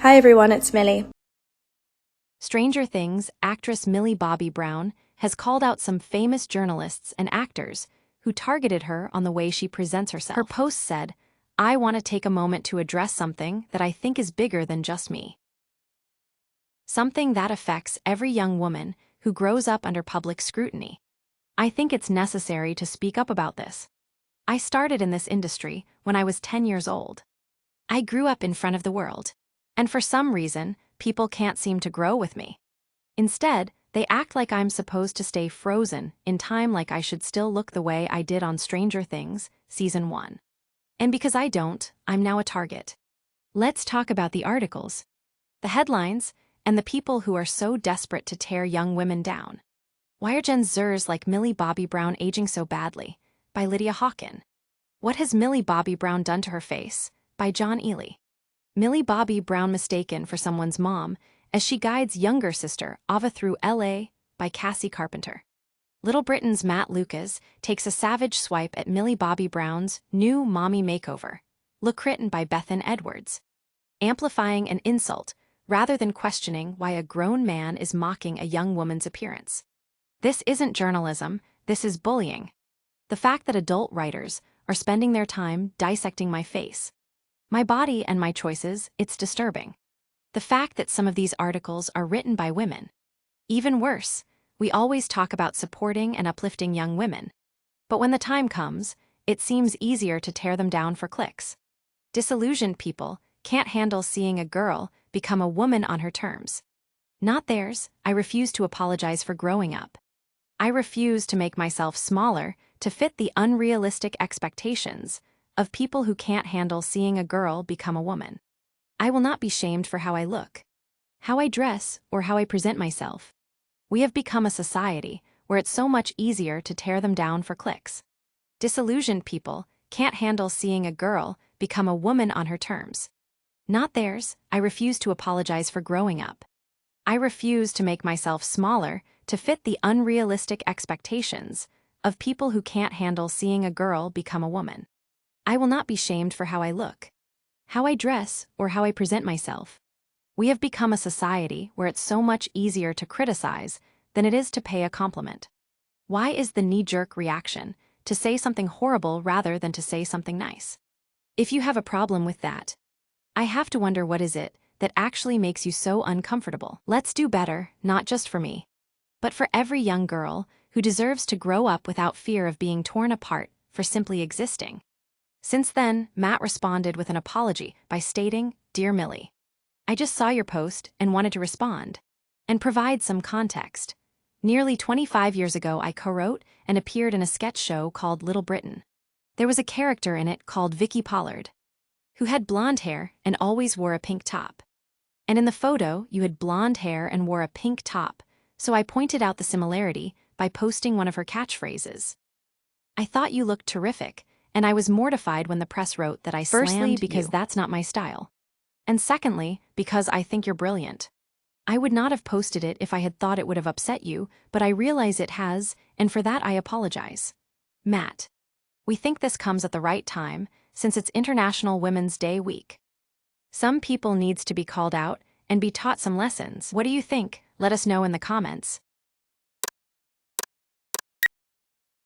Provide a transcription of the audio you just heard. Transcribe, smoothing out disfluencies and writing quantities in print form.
Hi everyone, it's Millie. Stranger Things actress Millie Bobby Brown has called out some famous journalists and actors who targeted her on the way she presents herself. Her post said, "I want to take a moment to address something that I think is bigger than just me. Something that affects every young woman who grows up under public scrutiny. I think it's necessary to speak up about this. I started in this industry when I was 10 years old. I grew up in front of the world. And for some reason, people can't seem to grow with me. Instead, they act like I'm supposed to stay frozen in time, like I should still look the way I did on Stranger Things, Season 1. And because I don't, I'm now a target. Let's talk about the articles, the headlines, and the people who are so desperate to tear young women down. Why are Gen Zers like Millie Bobby Brown aging so badly? By Lydia Hawken. What has Millie Bobby Brown done to her face? By John Ely. Millie Bobby Brown mistaken for someone's mom as she guides younger sister Ava through LA by Cassie Carpenter. Little Britain's Matt Lucas takes a savage swipe at Millie Bobby Brown's new mommy makeover. Look written by Bethan Edwards. Amplifying an insult rather than questioning why a grown man is mocking a young woman's appearance. This isn't journalism, this is bullying. The fact that adult writers are spending their time dissecting my face, my body and my choices, it's disturbing. The fact that some of these articles are written by women. Even worse, we always talk about supporting and uplifting young women. But when the time comes, it seems easier to tear them down for clicks. Disillusioned people can't handle seeing a girl become a woman on her terms. Not theirs. I refuse to apologize for growing up. I refuse to make myself smaller to fit the unrealistic expectations of people who can't handle seeing a girl become a woman. I will not be shamed for how I look, how I dress, or how I present myself. We have become a society where it's so much easier to tear them down for clicks. Disillusioned people can't handle seeing a girl become a woman on her terms. Not theirs. I refuse to apologize for growing up. I refuse to make myself smaller to fit the unrealistic expectations of people who can't handle seeing a girl become a woman. I will not be shamed for how I look, how I dress, or how I present myself. We have become a society where it's so much easier to criticize than it is to pay a compliment. Why is the knee-jerk reaction to say something horrible rather than to say something nice? If you have a problem with that, I have to wonder what is it that actually makes you so uncomfortable. Let's do better, not just for me, but for every young girl who deserves to grow up without fear of being torn apart for simply existing. Since then, Matt responded with an apology by stating, "Dear Millie, I just saw your post and wanted to respond and provide some context. Nearly 25 years ago, I co-wrote and appeared in a sketch show called Little Britain. There was a character in it called Vicky Pollard, who had blonde hair and always wore a pink top. And in the photo, you had blonde hair and wore a pink top, so I pointed out the similarity by posting one of her catchphrases. I thought you looked terrific, and I was mortified when the press wrote that I slammed you. Firstly, because that's not my style. And secondly, because I think you're brilliant. I would not have posted it if I had thought it would have upset you, but I realize it has, and for that I apologize. Matt, we think this comes at the right time, since it's International Women's Day week. Some people needs to be called out and be taught some lessons. What do you think? Let us know in the comments.